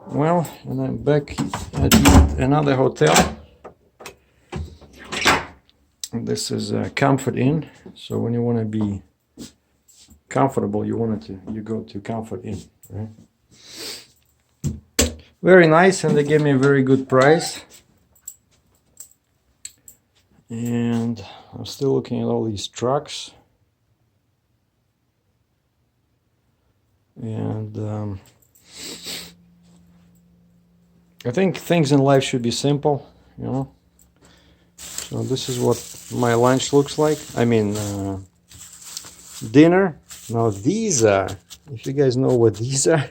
Well, and I'm back at yet another hotel. This is a Comfort Inn. So when you want to be comfortable, you go to Comfort Inn, right? Very nice, and they gave me a very good price. And I'm still looking at all these trucks. And I think things in life should be simple, you know. So this is what my lunch looks like. I mean, dinner. Now these are, if you guys know what these are,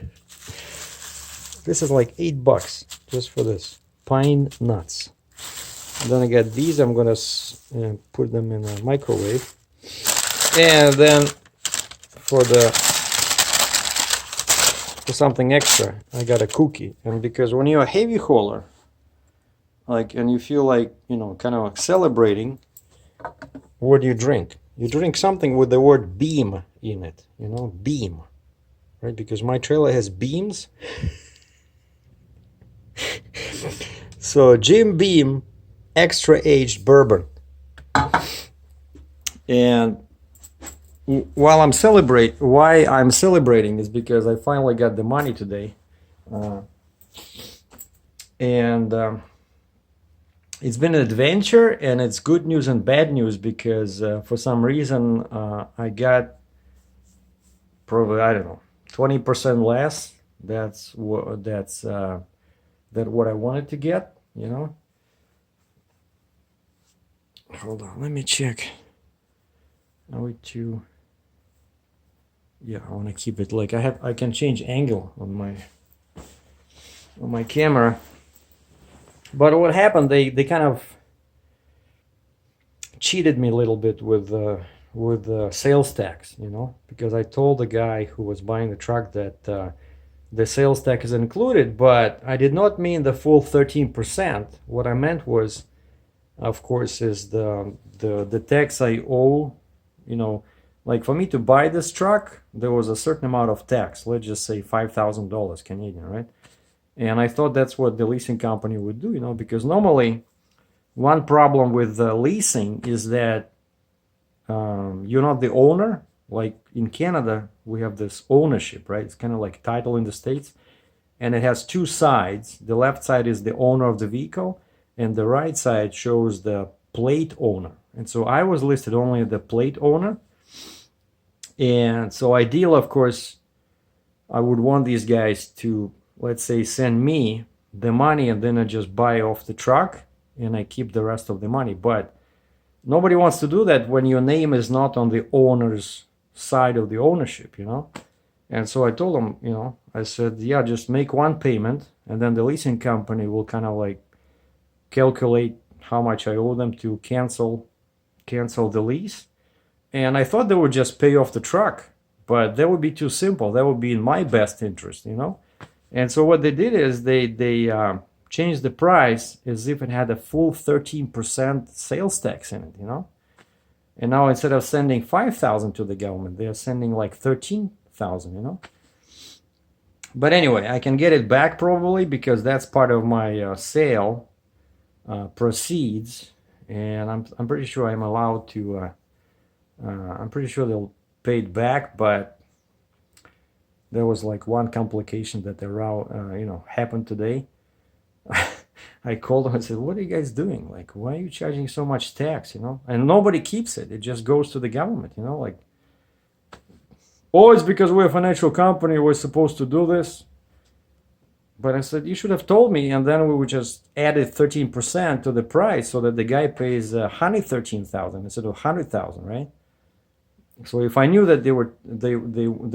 this is like $8 just for this. Pine nuts. And then I got these. I'm gonna put them in a microwave. And then for something extra, I got a cookie. And because when you're a heavy hauler, and you feel like, you know, kind of celebrating, what do you drink? You drink something with the word beam in it, you know, beam, right? Because my trailer has beams. So Jim Beam extra aged bourbon. And why I'm celebrating is because I finally got the money today. It's been an adventure, and it's good news and bad news because for some reason I got probably, I don't know, 20% less. That's what I wanted to get, you know. Hold on, let me check. I want to keep it like I can change angle on my camera. But what happened, they kind of cheated me a little bit with sales tax, you know, because I told the guy who was buying the truck that the sales tax is included, but I did not mean the full 13%. What I meant was, of course, is the tax I owe, you know, like for me to buy this truck, there was a certain amount of tax, let's just say $5,000 Canadian, right? And I thought that's what the leasing company would do, you know, because normally one problem with leasing is that you're not the owner. Like in Canada, we have this ownership, right? It's kind of like title in the States. And it has two sides. The left side is the owner of the vehicle, and the right side shows the plate owner. And so I was listed only as the plate owner. And so ideal, of course, I would want these guys to, let's say, send me the money, and then I just buy off the truck and I keep the rest of the money. But nobody wants to do that when your name is not on the owner's side of the ownership, you know. And so I told them, you know, I said, yeah, just make one payment, and then the leasing company will kind of like calculate how much I owe them to cancel the lease. And I thought they would just pay off the truck, but that would be too simple. That would be in my best interest, you know. And so what they did is they changed the price as if it had a full 13% sales tax in it, you know. And now instead of sending 5,000 to the government, they are sending like 13,000, you know. But anyway, I can get it back probably because that's part of my sale proceeds, and I'm pretty sure I'm allowed to. I'm pretty sure they'll pay it back, but there was like one complication that happened today. I called them and said, what are you guys doing? Like, why are you charging so much tax, you know? And nobody keeps it. It just goes to the government, you know? Like, oh, it's because we're a financial company, we're supposed to do this. But I said, you should have told me, and then we would just added 13% to the price so that the guy pays $113,000 instead of $100,000, right? So if I knew that they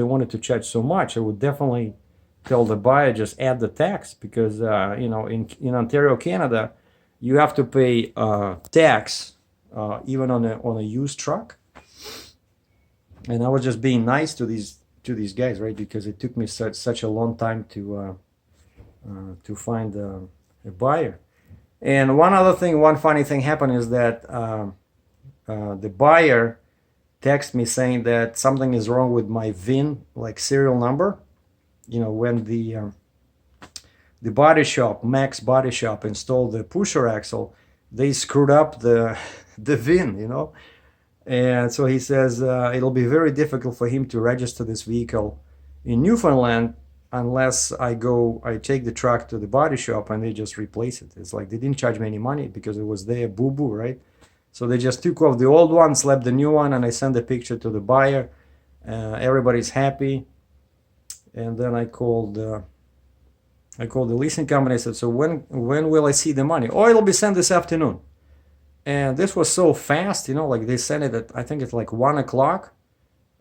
wanted to charge so much, I would definitely tell the buyer just add the tax, because in Ontario, Canada, you have to pay tax even on a used truck. And I was just being nice to these guys, right? Because it took me such a long time to find a buyer. And one funny thing happened is that the buyer texted me saying that something is wrong with my VIN, like serial number. You know, when the body shop, Max Body Shop, installed the pusher axle, they screwed up the the VIN, you know. And so he says it'll be very difficult for him to register this vehicle in Newfoundland unless I take the truck to the body shop and they just replace it. It's like they didn't charge me any money because it was their boo-boo, right? So they just took off the old one, slapped the new one, and I sent the picture to the buyer. Everybody's happy. And then I called the leasing company. I said, so when will I see the money? Oh, it'll be sent this afternoon. And this was so fast, you know, like they sent it at, I think it's like 1 o'clock.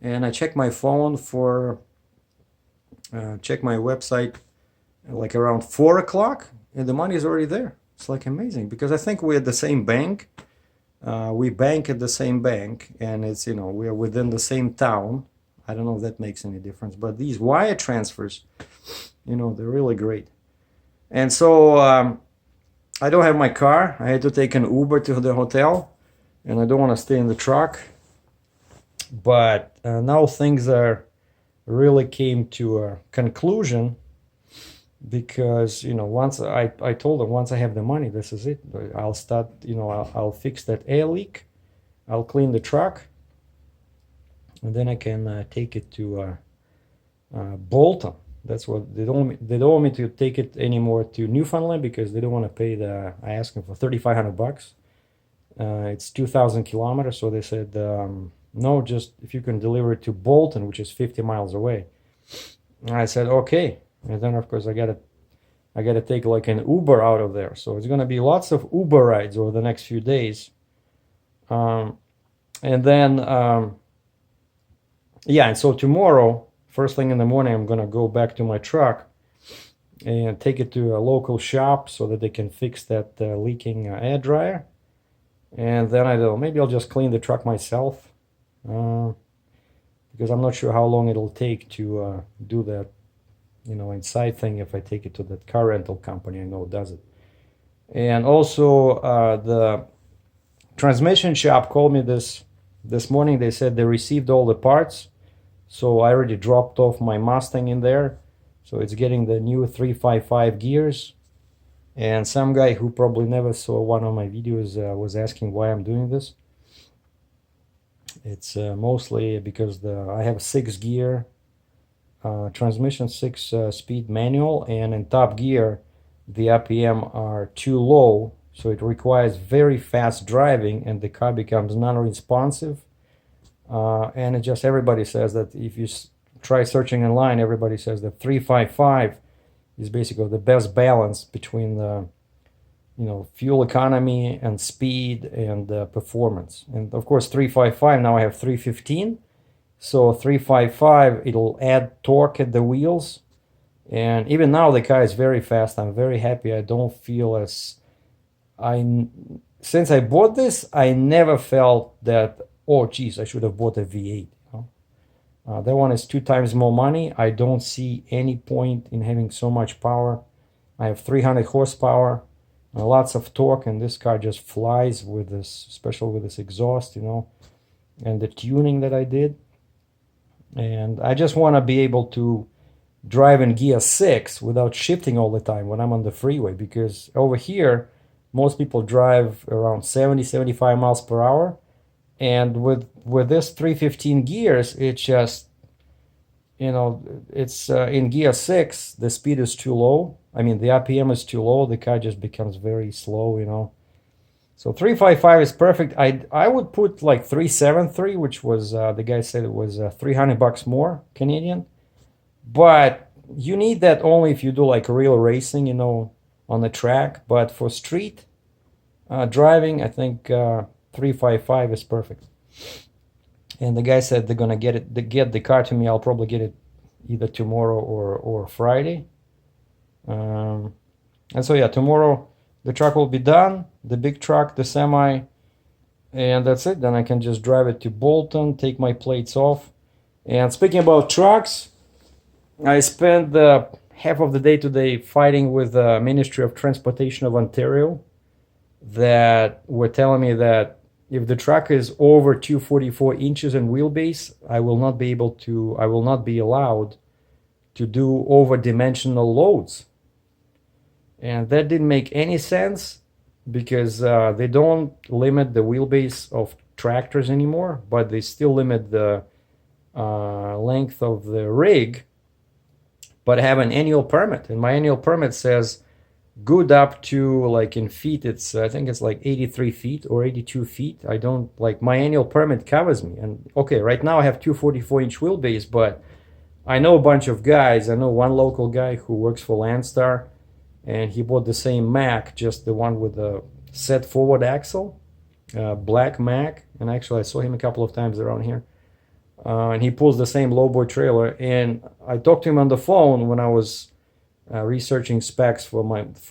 And I checked my phone check my website like around 4 o'clock, and the money is already there. It's like amazing because I think we're at the same bank. We bank at the same bank, and it's, you know, we are within the same town. I don't know if that makes any difference, but these wire transfers, you know, they're really great. And so I don't have my car. I had to take an Uber to the hotel, and I don't want to stay in the truck. But now things are really came to a conclusion because, you know, once I told them once I have the money, this is it. I'll start, you know, I'll fix that air leak. I'll clean the truck, and then I can take it to Bolton. That's what they don't want me to take it anymore to Newfoundland because they don't want to pay I asked them for $3,500. It's 2,000 kilometers, so they said no, just if you can deliver it to Bolton, which is 50 miles away. And I said okay, and then of course I gotta take like an Uber out of there. So it's gonna be lots of Uber rides over the next few days, and then yeah, and so tomorrow, first thing in the morning, I'm gonna go back to my truck and take it to a local shop so that they can fix that leaking air dryer. And then I don't know, maybe I'll just clean the truck myself because I'm not sure how long it'll take to do that, you know, inside thing if I take it to that car rental company I know does it. And also the transmission shop called me this morning. They said they received all the parts. So I already dropped off my Mustang in there. So it's getting the new 355 gears. And some guy who probably never saw one of my videos was asking why I'm doing this. It's mostly because I have a 6-gear transmission, 6-speed manual, and in top gear the RPM are too low, so it requires very fast driving and the car becomes non-responsive. And it just, everybody says that if you try searching online, everybody says that 355 is basically the best balance between the, you know, fuel economy and speed and performance. And of course 355, now I have 315. So 355, it'll add torque at the wheels. And even now the car is very fast. I'm very happy. I don't feel since I bought this, I never felt that, oh geez, I should have bought a V8. That one is 2 times more money. I don't see any point in having so much power. I have 300 horsepower, lots of torque, and this car just flies with this, especially with this exhaust, you know, and the tuning that I did. And I just want to be able to drive in gear 6 without shifting all the time when I'm on the freeway, because over here, most people drive around 70-75 miles per hour. And with this 315 gears, it's just, you know, it's in gear 6, the speed is too low. I mean, the RPM is too low. The car just becomes very slow, you know. So 355 is perfect. I would put like 373, which was, the guy said it was $300 more Canadian. But you need that only if you do like real racing, you know, on the track. But for street driving, I think 355 is perfect. And the guy said they're gonna get the car to me. I'll probably get it either tomorrow or Friday. And so yeah, tomorrow the truck will be done, the big truck, the semi, and that's it. Then I can just drive it to Bolton, take my plates off. And speaking about trucks, I spent half of the day today fighting with the Ministry of Transportation of Ontario that were telling me that if the truck is over 244 inches in wheelbase, I will not be allowed to do over-dimensional loads. And that didn't make any sense because they don't limit the wheelbase of tractors anymore, but they still limit the length of the rig, but have an annual permit. And my annual permit says good up to, like, in feet, it's I think it's like 83 feet or 82 feet. I don't, like, my annual permit covers me. And okay, right now I have 244-inch wheelbase, but I know a bunch of guys. I know one local guy who works for Landstar, and he bought the same Mack, just the one with the set forward axle, black Mack. And actually I saw him a couple of times around here. And he pulls the same lowboy trailer. And I talked to him on the phone when I was researching specs for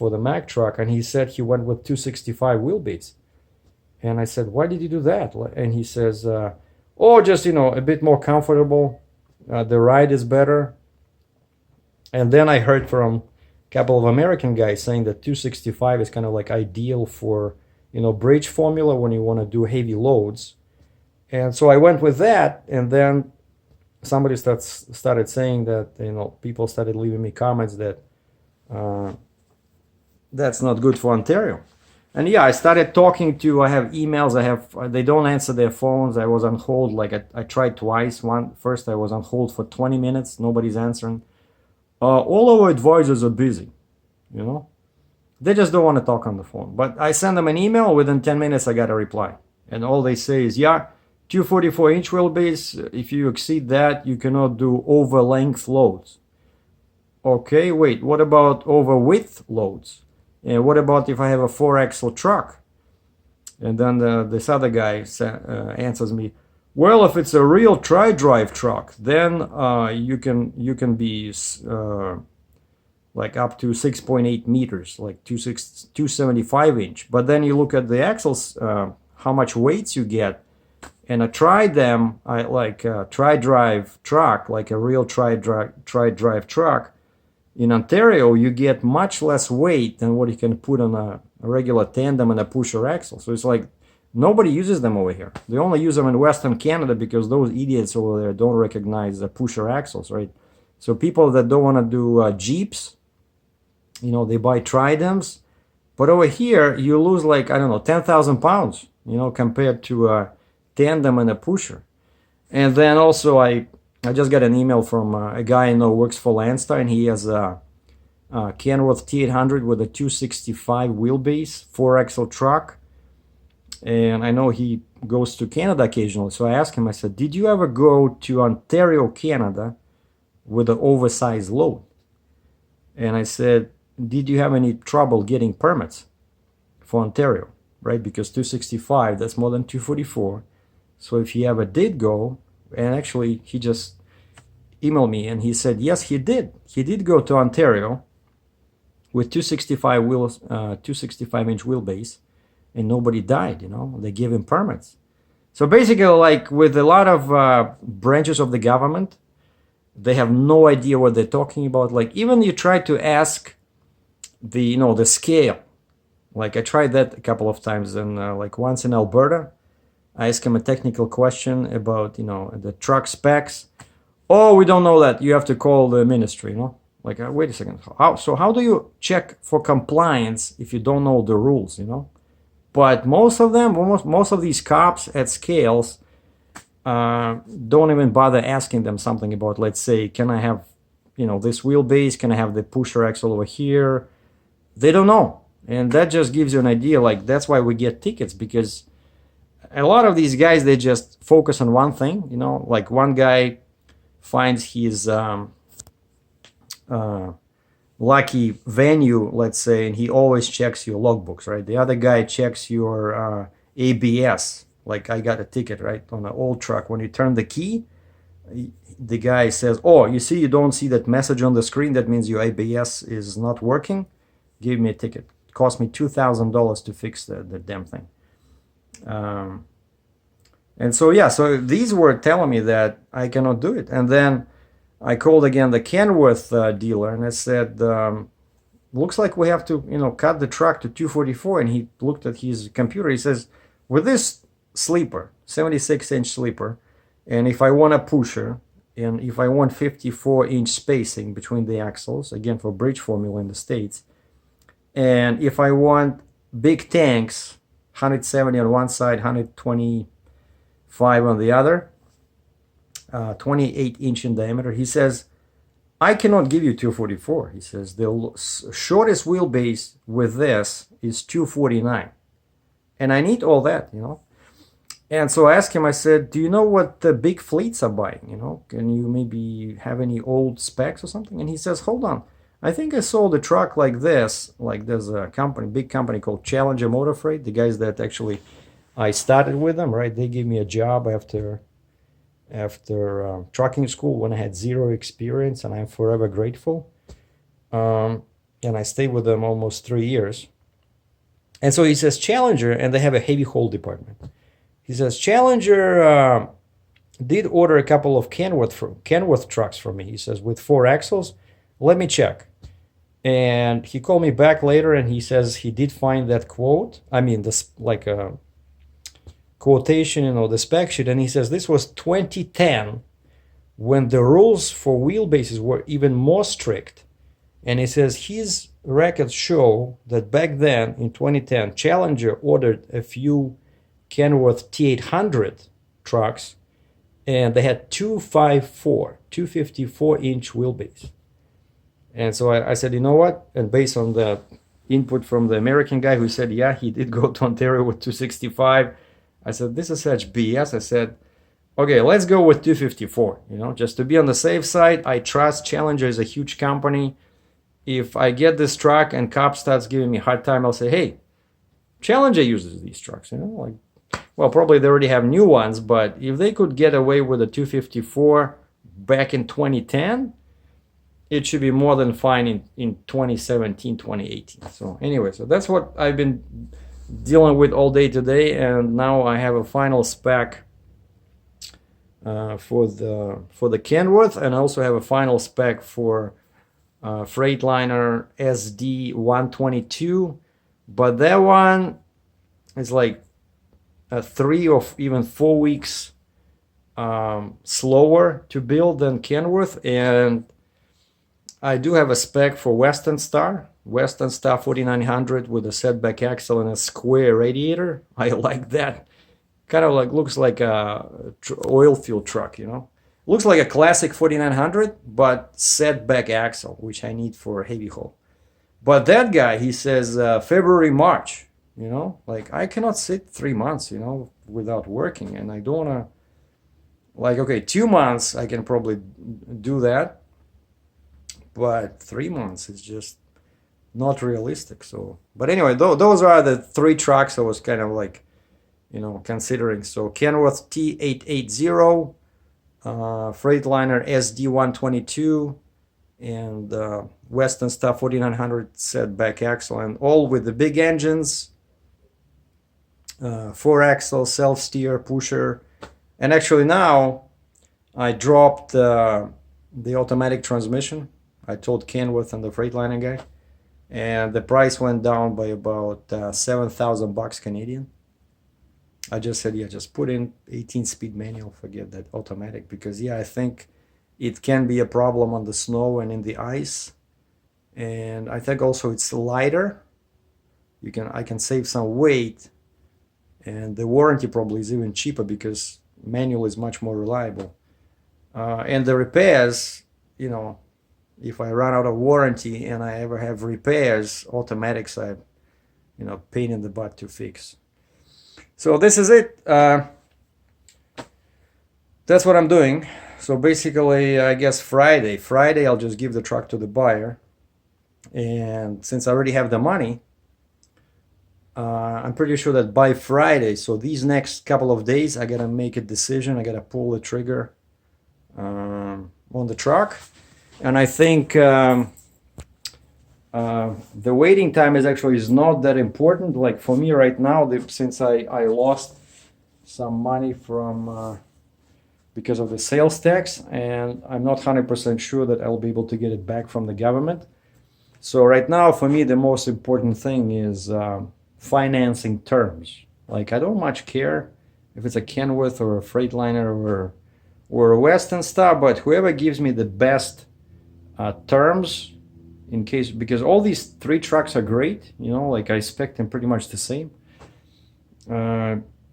the Mack truck, and he said he went with 265 wheelbase. And I said, why did you do that? And he says, oh, just, a bit more comfortable. The ride is better. And then I heard from a couple of American guys saying that 265 is kind of like ideal for, bridge formula when you want to do heavy loads. And so I went with that, and then somebody started saying that, people started leaving me comments that that's not good for Ontario. And yeah, I started talking to, I have emails, they don't answer their phones. I was on hold, like I tried twice. First I was on hold for 20 minutes, nobody's answering. All our advisors are busy, They just don't want to talk on the phone. But I send them an email, within 10 minutes I got a reply. And all they say is, yeah, 244-inch wheelbase, if you exceed that, you cannot do over length loads. Okay, wait, what about over width loads? And what about if I have a 4-axle truck? And then this other guy answers me, well, if it's a real tri-drive truck, then you can be like up to 6.8 meters, like 275 inch. But then you look at the axles, how much weights you get. And I tried them, like a tri-drive truck, like a real tri-drive truck. In Ontario, you get much less weight than what you can put on a regular tandem and a pusher axle. So it's like nobody uses them over here. They only use them in Western Canada because those idiots over there don't recognize the pusher axles, right? So people that don't want to do Jeeps, they buy Tridems. But over here, you lose like, I don't know, 10,000 pounds, compared to a tandem and a pusher. And then also I just got an email from a guy I know who works for Landstar, and he has a Kenworth T800 with a 265 wheelbase, 4-axle truck. And I know he goes to Canada occasionally. So I asked him, I said, did you ever go to Ontario, Canada with an oversized load? And I said, did you have any trouble getting permits for Ontario, right? Because 265, that's more than 244. So if he ever did go, and actually he just emailed me and he said, yes, he did. He did go to Ontario with 265-inch wheelbase, and nobody died, They gave him permits. So basically, like with a lot of branches of the government, they have no idea what they're talking about. Like even you try to ask the scale. Like I tried that a couple of times, and like once in Alberta, I asked him a technical question about, the truck specs. Oh, we don't know that. You have to call the ministry, Like, wait a second. How do you check for compliance if you don't know the rules, But most of these cops at scales don't even bother asking them something about, let's say, can I have, this wheelbase? Can I have the pusher axle over here? They don't know. And that just gives you an idea. Like, that's why we get tickets, because a lot of these guys, they just focus on one thing, Like one guy finds his lucky venue, let's say, and he always checks your logbooks, right? The other guy checks your ABS. Like I got a ticket, right, on an old truck. When you turn the key, the guy says, oh, you don't see that message on the screen. That means your ABS is not working. Give me a ticket. It cost me $2,000 to fix the damn thing. And so, yeah, so these were telling me that I cannot do it. And then I called again the Kenworth dealer, and I said, looks like we have to, cut the truck to 244. And he looked at his computer. He says, with this sleeper, 76-inch sleeper, and if I want a pusher, and if I want 54-inch spacing between the axles, again, for bridge formula in the States, And if I want big tanks, 170 on one side, 125 on the other, 28-inch in diameter, he says, I cannot give you 244. He says the shortest wheelbase with this is 249. And I need all that, you know. And so I asked him, I said, do you know what the big fleets are buying? You know, can you maybe have any old specs or something? And he says, hold on. I think I sold a truck like this. Like there's a company, big company called Challenger Motor Freight. The guys that actually I started with them, right? They gave me a job after trucking school when I had zero experience, and I'm forever grateful. And I stayed with them almost 3 years. And so he says Challenger, and they have a heavy haul department. He says Challenger did order a couple of Kenworth trucks from me. He says with 4 axles. Let me check. And he called me back later, and he says he did find that quote. I mean, this like a quotation, you know, the spec sheet. And he says this was 2010, when the rules for wheelbases were even more strict. And he says his records show that back then in 2010, Challenger ordered a few Kenworth T800 trucks, and they had 254-inch wheelbase. And so I said, you know what? And based on the input from the American guy who said, yeah, he did go to Ontario with 265, I said, this is such BS. I said, okay, let's go with 254. You know, just to be on the safe side. I trust Challenger is a huge company. If I get this truck and cop starts giving me a hard time, I'll say, hey, Challenger uses these trucks, you know, like, well, probably they already have new ones, but if they could get away with a 254 back in 2010, it should be more than fine in 2017, 2018. So anyway, so that's what I've been dealing with all day today, and now I have a final spec for the Kenworth, and I also have a final spec for Freightliner SD 122, but that one is like 3 or even 4 weeks slower to build than Kenworth. And I do have a spec for Western Star 4900 with a setback axle and a square radiator. I like that. Kind of like looks like a oil field truck, you know. Looks like a classic 4900, but setback axle, which I need for heavy haul. But that guy, he says February, March. You know, like I cannot sit 3 months, you know, without working. And I don't want to, like, okay, 2 months I can probably do that. But 3 months is just not realistic. So, but anyway, those are the 3 trucks I was kind of like, you know, considering. So Kenworth T880, Freightliner SD 122, and Western Star 4900 setback axle, and all with the big engines. 4-axle, self-steer, pusher. And actually now I dropped the automatic transmission. I told Kenworth and the Freightliner guy, and the price went down by about $7,000 Canadian. I just said, yeah, just put in 18-speed manual, forget that automatic, because yeah, I think it can be a problem on the snow and in the ice. And I think also it's lighter. I can save some weight. And the warranty probably is even cheaper because manual is much more reliable. And the repairs, you know, if I run out of warranty and I ever have repairs, automatics are, you know, pain in the butt to fix. So this is it. That's what I'm doing. So basically, I guess Friday I'll just give the truck to the buyer. And since I already have the money, I'm pretty sure that by Friday, so these next couple of days, I gotta make a decision. I gotta pull the trigger on the truck. And I think the waiting time is not that important. Like for me right now, since I lost some money from because of the sales tax, and I'm not 100% sure that I'll be able to get it back from the government. So right now, for me, the most important thing is financing terms. Like I don't much care if it's a Kenworth or a Freightliner or a Western Star, but whoever gives me the best terms in case, because all these three trucks are great, you know, like I spec them pretty much the same.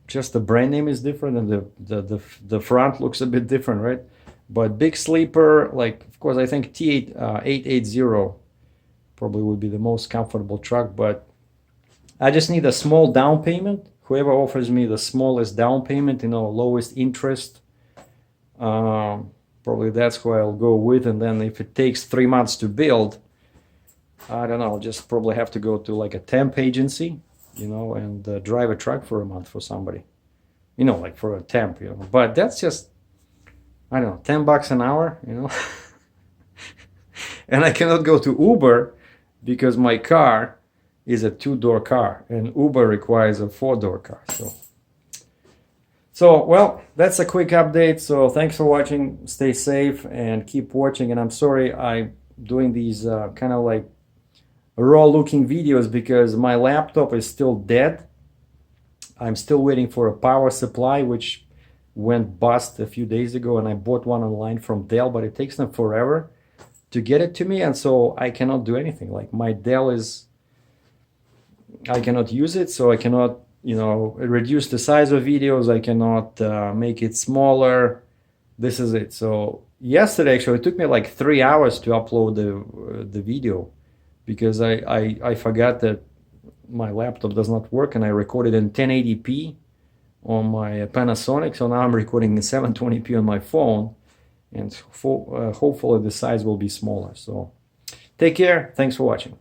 Just the brand name is different, and the front looks a bit different, right? But big sleeper, like of course I think T880 probably would be the most comfortable truck, but I just need a small down payment. Whoever offers me the smallest down payment, you know, lowest interest, probably that's who I'll go with. And then if it takes 3 months to build, I don't know, I'll just probably have to go to like a temp agency, you know, and drive a truck for a month for somebody, you know, like for a temp, you know. But that's just, I don't know, $10 an hour, you know. And I cannot go to Uber because my car is a 2-door car, and Uber requires a 4-door car. So well, that's a quick update. So thanks for watching. Stay safe and keep watching. And I'm sorry I'm doing these kind of like raw looking videos because my laptop is still dead. I'm still waiting for a power supply, which went bust a few days ago, and I bought one online from Dell, but it takes them forever to get it to me, and so I cannot do anything. Like my Dell is, I cannot use it, so I cannot, you know, reduce the size of videos. I cannot make it smaller. This is it. So yesterday, actually, it took me like 3 hours to upload the video because I forgot that my laptop does not work, and I recorded in 1080p on my Panasonic. So now I'm recording in 720p on my phone, and hopefully the size will be smaller. So take care. Thanks for watching.